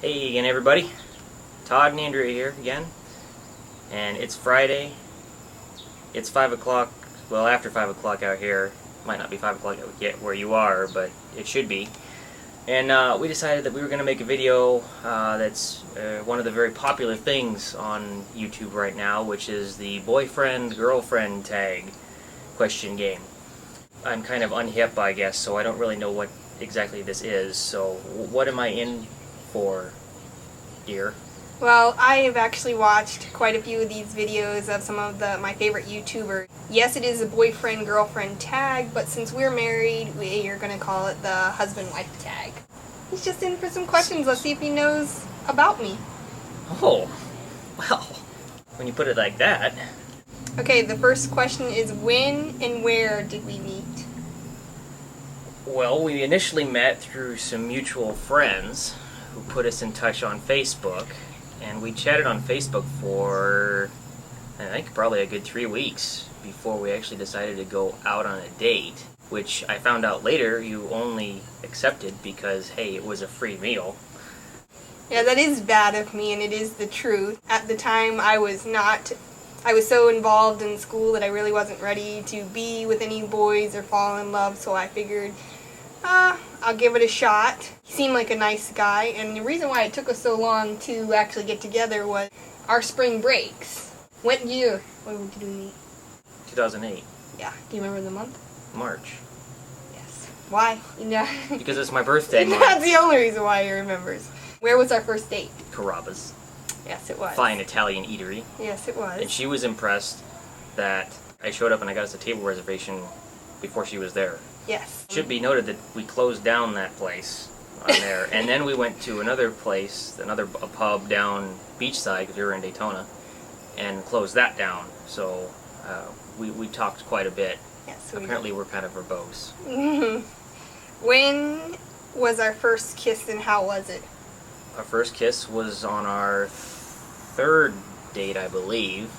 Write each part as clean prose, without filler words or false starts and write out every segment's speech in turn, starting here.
Hey again, everybody. Todd and Andrea here again, and it's Friday. It's 5 o'clock, well, after 5 o'clock out here. Might not be 5 o'clock yet where you are, but it should be. And we decided that we were going to make a video that's one of the very popular things on YouTube right now, which is the boyfriend-girlfriend tag question game. I'm kind of unhip, I guess, so I don't really know what exactly this is. So what am I in for, dear? Well, I have actually watched quite a few of these videos of some of my favorite YouTubers. Yes, it is a boyfriend-girlfriend tag, but since we're married, we are going to call it the husband-wife tag. He's just in for some questions. Let's see if he knows about me. Oh, well, when you put it like that. Okay, the first question is, when and where did we meet? Well, we initially met through some mutual friends who put us in touch on Facebook, and we chatted on Facebook for, I think, probably a good 3 weeks before we actually decided to go out on a date, which I found out later you only accepted because, hey, it was a free meal. Yeah, that is bad of me, and it is the truth. At the time, I was so involved in school that I really wasn't ready to be with any boys or fall in love, so I figured, I'll give it a shot. He seemed like a nice guy, and the reason why it took us so long to actually get together was our spring breaks. When did we meet? 2008. Yeah. Do you remember the month? March. Yes. Why? Yeah. Because it's my birthday month. That's the only reason why he remembers. Where was our first date? Carrabba's. Yes, it was. Fine Italian eatery. Yes, it was. And she was impressed that I showed up and I got us a table reservation before she was there. Yes. It should be noted that we closed down that place on there, and then we went to another place, a pub down beachside, because we were in Daytona, and closed that down. So we talked quite a bit. Yes. Apparently we're kind of verbose. When was our first kiss, and how was it? Our first kiss was on our third date, I believe,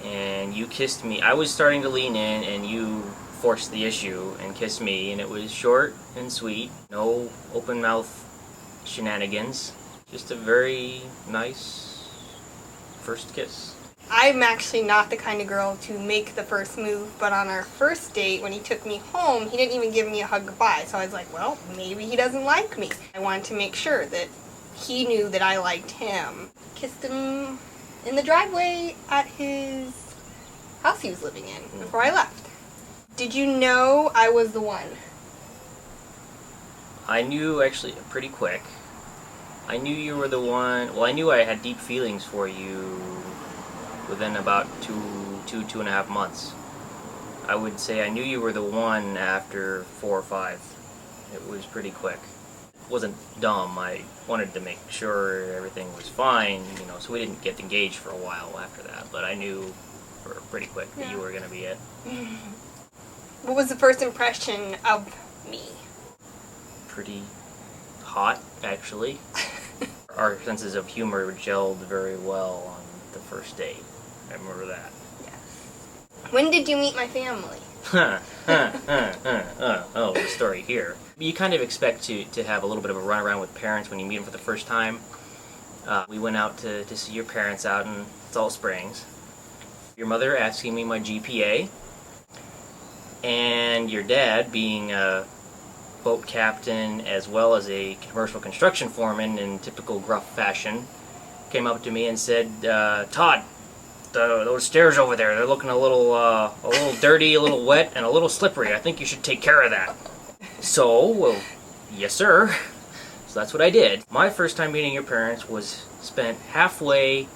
and you kissed me. I was starting to lean in, and you forced the issue and kissed me, and it was short and sweet. No open mouth shenanigans. Just a very nice first kiss. I'm actually not the kind of girl to make the first move, but on our first date, when he took me home, he didn't even give me a hug goodbye. So I was like, well, maybe he doesn't like me. I wanted to make sure that he knew that I liked him. Kissed him in the driveway at his house he was living in before I left. Did you know I was the one? I knew actually pretty quick. I knew you were the one. Well, I knew I had deep feelings for you within about two and a half months. I would say I knew you were the one after 4 or 5. It was pretty quick. It wasn't dumb. I wanted to make sure everything was fine, so we didn't get engaged for a while after that. But I knew pretty quick that you were going to be it. What was the first impression of me? Pretty hot, actually. Our senses of humor gelled very well on the first date. I remember that. Yes. When did you meet my family? Oh, the story here. You kind of expect to have a little bit of a runaround with parents when you meet them for the first time. We went out to see your parents out in Salt Springs. Your mother asking me my GPA, and your dad, being a boat captain as well as a commercial construction foreman in typical gruff fashion, came up to me and said, Todd, those stairs over there, they're looking a little dirty, a little wet, and a little slippery. I think you should take care of that. So, well, yes sir. So that's what I did. My first time meeting your parents was spent halfway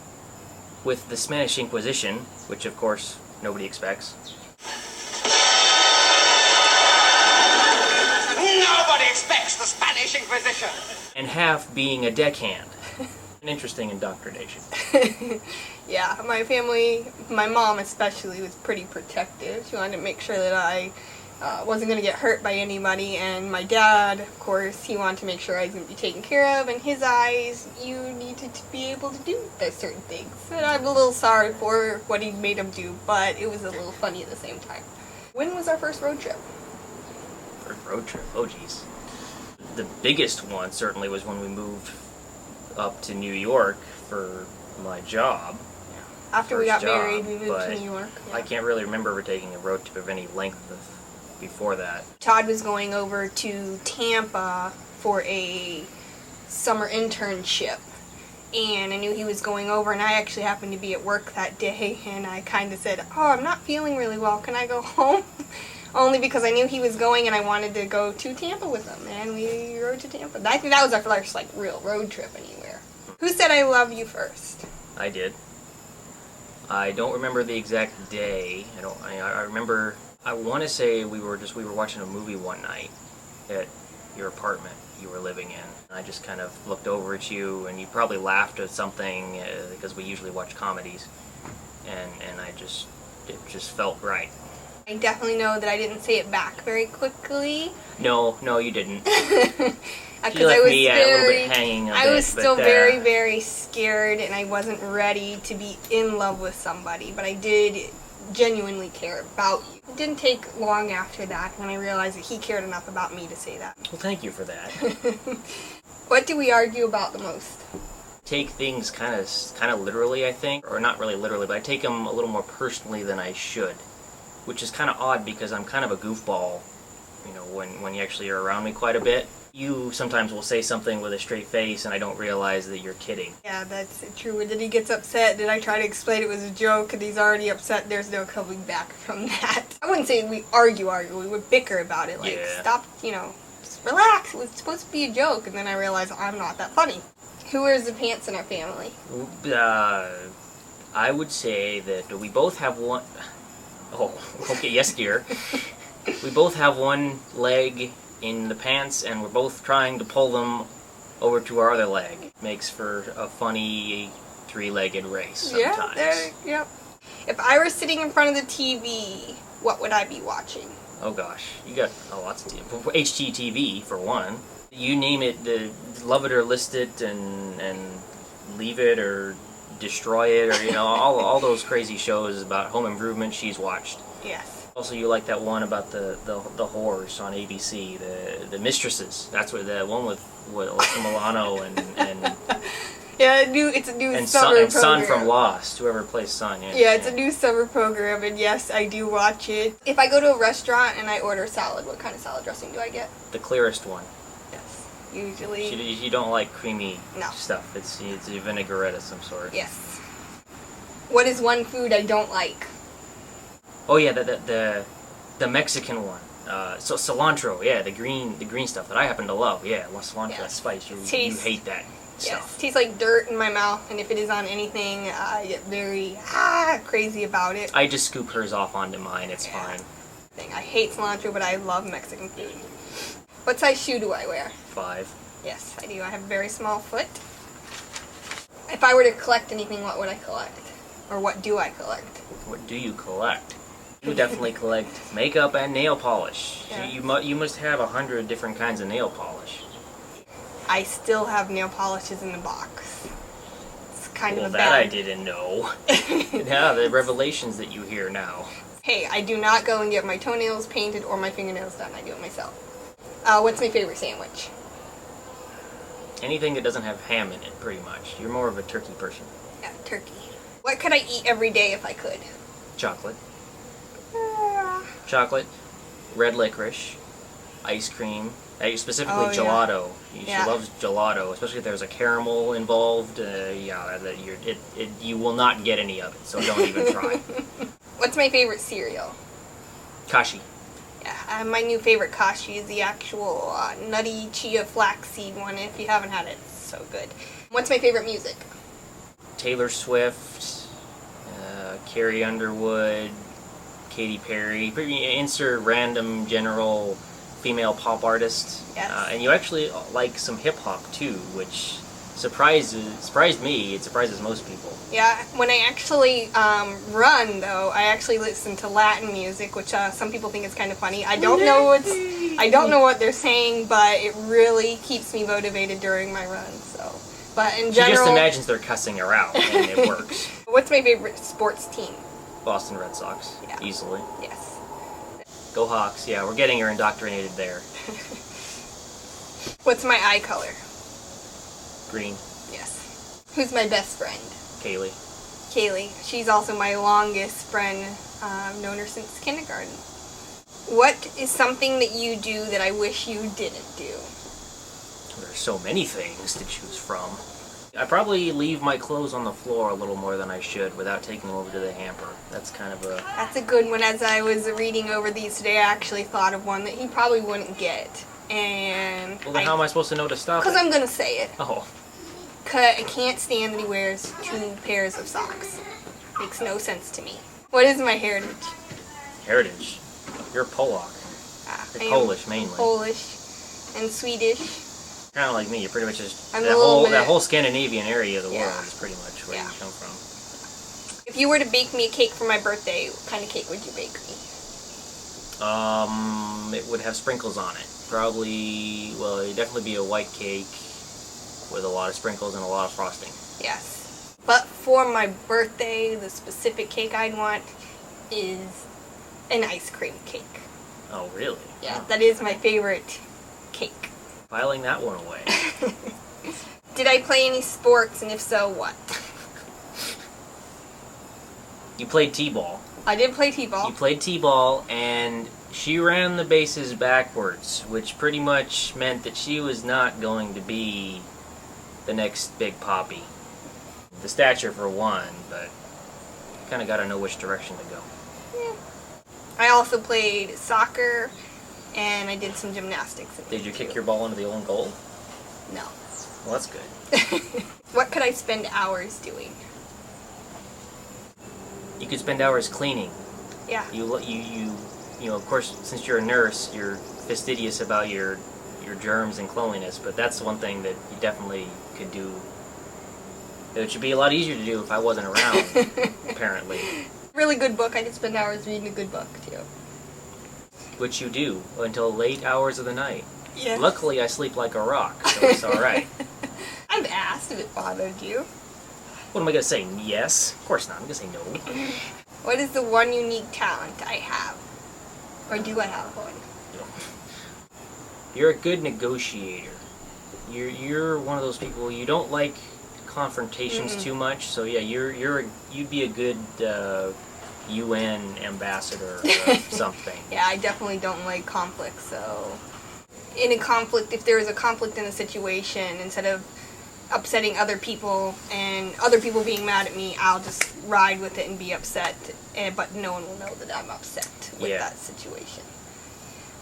with the Spanish Inquisition, which of course nobody expects. Nobody expects the Spanish Inquisition! And half being a deckhand. An interesting indoctrination. Yeah, my family, my mom especially, was pretty protective. She wanted to make sure that I wasn't going to get hurt by anybody, and my dad, of course, he wanted to make sure I was going to be taken care of. In his eyes, you needed to be able to do those certain things. And I'm a little sorry for what he made him do, but it was a little funny at the same time. When was our first road trip? First road trip? Oh, geez. The biggest one certainly was when we moved up to New York for my job. After we First got married, job, we moved but to New York. I can't really remember ever taking a road trip of any length before that. Todd was going over to Tampa for a summer internship, and I knew he was going over, and I actually happened to be at work that day, and I kind of said, "Oh, I'm not feeling really well. Can I go home?" Only because I knew he was going, and I wanted to go to Tampa with him, and we rode to Tampa. I think that was our first real road trip anywhere. Who said "I love you" first? I did. I don't remember the exact day. I remember. I want to say we were watching a movie one night at your apartment you were living in. I just kind of looked over at you, and you probably laughed at something because we usually watch comedies, and it just felt right. I definitely know that I didn't say it back very quickly. No, you didn't. Because You I left was me a little bit hanging a I bit, was still but, very, very scared, and I wasn't ready to be in love with somebody. But I did genuinely care about you. It didn't take long after that when I realized that he cared enough about me to say that. Well, thank you for that. What do we argue about the most? Take things kind of literally, I think, or not really literally, but I take them a little more personally than I should, which is kind of odd because I'm kind of a goofball. You know, when you actually are around me quite a bit, you sometimes will say something with a straight face, and I don't realize that you're kidding. Yeah, that's true. And then he gets upset. Then I try to explain it was a joke, and he's already upset. There's no coming back from that. I wouldn't say we argue. We would bicker about it. Yeah. Stop, just relax. It was supposed to be a joke. And then I realize I'm not that funny. Who wears the pants in our family? I would say that we both have one. Oh, okay, yes, dear. We both have one leg in the pants, and we're both trying to pull them over to our other leg. Makes for a funny three-legged race sometimes. Yep. If I were sitting in front of the TV, what would I be watching? Oh gosh, you got lots of TV. HGTV for one. You name it, love it or list it, and leave it or destroy it, or all those crazy shows about home improvement she's watched. Yes. Also, you like that one about the whores on ABC, the mistresses. That's what the one with Alyssa Milano and Yeah, it's a new and summer Son, and program. Son from Lost, whoever plays Son. Yeah, it's a new summer program, and yes, I do watch it. If I go to a restaurant and I order salad, what kind of salad dressing do I get? The clearest one. Yes, usually. You don't like creamy No. stuff. It's a vinaigrette of some sort. Yes. What is one food I don't like? Oh yeah, the Mexican one. So cilantro, yeah, the green stuff that I happen to love. Yeah, cilantro, Yeah. that spice. You Tastes- hate that Yes, stuff. tastes like dirt in my mouth, and if it is on anything, I get very crazy about it. I just scoop hers off onto mine. It's Yeah. fine. I hate cilantro, but I love Mexican food. What size shoe do I wear? 5. Yes, I do. I have a very small foot. If I were to collect anything, what would I collect? Or what do I collect? What do you collect? You definitely collect makeup and nail polish. Yeah. You must have 100 different kinds of nail polish. I still have nail polishes in the box. It's kind Well, of a that I bad. didn't know. Yeah, the revelations that you hear now. Hey, I do not go and get my toenails painted or my fingernails done. I do it myself. What's my favorite sandwich? Anything that doesn't have ham in it, pretty much. You're more of a turkey person. Yeah, turkey. What could I eat every day if I could? Chocolate. Chocolate, red licorice, ice cream, specifically Oh, yeah. gelato. Yeah. She loves gelato, especially if there's a caramel involved. You will not get any of it, so don't even try. What's my favorite cereal? Kashi. Yeah, my new favorite kashi is the actual nutty chia flaxseed one. If you haven't had it, it's so good. What's my favorite music? Taylor Swift, Carrie Underwood, Katy Perry. Insert random general female pop artist. Yes. And you actually like some hip hop too, which surprised me. It surprises most people. Yeah, when I actually run, though, I actually listen to Latin music, which some people think is kind of funny. I don't know what they're saying, but it really keeps me motivated during my run. So, but in She just general, imagines they're cussing her out, and it works. what's my favorite sports team? Boston Red Sox, Yeah. easily. Yes. Go Hawks! Yeah, we're getting her indoctrinated there. What's my eye color? Green. Yes. Who's my best friend? Kaylee. Kaylee. She's also my longest friend. I've known her since kindergarten. What is something that you do that I wish you didn't do? There's so many things to choose from. I probably leave my clothes on the floor a little more than I should without taking them over to the hamper. That's kind of a... That's a good one. As I was reading over these today, I actually thought of one that he probably wouldn't get. And Well, then how am I supposed to know to stop Because it? I'm going to say it. Oh. I can't stand that he wears 2 pairs of socks. Makes no sense to me. What is my heritage? Heritage. You're Polak. I You're am Polish, mainly. Polish and Swedish. Kind of like me. You're pretty much just... I'm that a little that bit- whole Scandinavian area of the Yeah. world is pretty much where Yeah. you come from. If you were to bake me a cake for my birthday, what kind of cake would you bake me? It would have sprinkles on it. Probably... Well, it'd definitely be a white cake with a lot of sprinkles and a lot of frosting. Yes. But for my birthday, the specific cake I'd want is an ice cream cake. Oh, really? Yeah, that is my favorite cake. Filing that one away. Did I play any sports, and if so, what? You played t-ball. I did play t-ball. You played t-ball, and she ran the bases backwards, which pretty much meant that she was not going to be the next big poppy. The stature for one, but you kind of got to know which direction to go. Yeah. I also played soccer, and I did some gymnastics. Did you kick your ball into the own goal? No. Well, that's good. What could I spend hours doing? You could spend hours cleaning. Yeah. You know, of course, since you're a nurse, you're fastidious about your germs and cleanliness, but that's one thing that you definitely could do. It should be a lot easier to do if I wasn't around, apparently. Really good book. I could spend hours reading a good book, too. Which you do until late hours of the night. Yeah. Luckily, I sleep like a rock, so it's alright. I've asked if it bothered you. What am I going to say? Yes? Of course not. I'm going to say no. What is the one unique talent I have? Or do I have one? You're a good negotiator. You're one of those people, you don't like confrontations too much, so yeah, you'd be a good UN ambassador or something. Yeah, I definitely don't like conflict, so... In a conflict, if there is a conflict in a situation, instead of upsetting other people and other people being mad at me, I'll just ride with it and be upset, but no one will know that I'm upset with Yeah. that situation.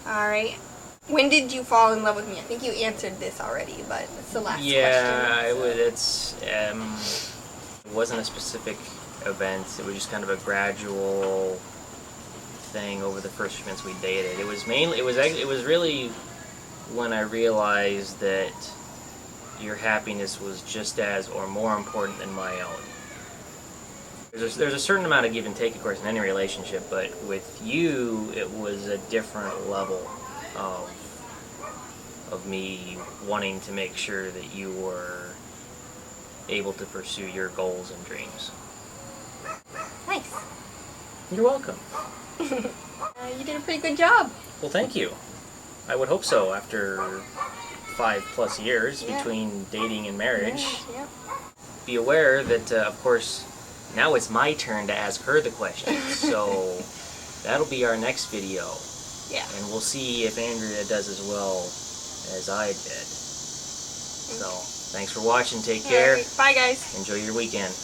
Alright. When did you fall in love with me? I think you answered this already, but it's the last Yeah, question. it wasn't a specific event. It was just kind of a gradual thing over the first few months we dated. It was really when I realized that your happiness was just as or more important than my own. There's a certain amount of give and take, of course, in any relationship, but with you, it was a different level of me wanting to make sure that you were able to pursue your goals and dreams. Nice. You're welcome. You did a pretty good job. Well, thank you. I would hope so after 5+ years Yeah. between dating and marriage. Yeah. Be aware that, of course, now it's my turn to ask her the questions, so that'll be our next video. Yeah. And we'll see if Andrea does as well as I did. So, thanks for watching. Take care. Alright, bye, guys. Enjoy your weekend.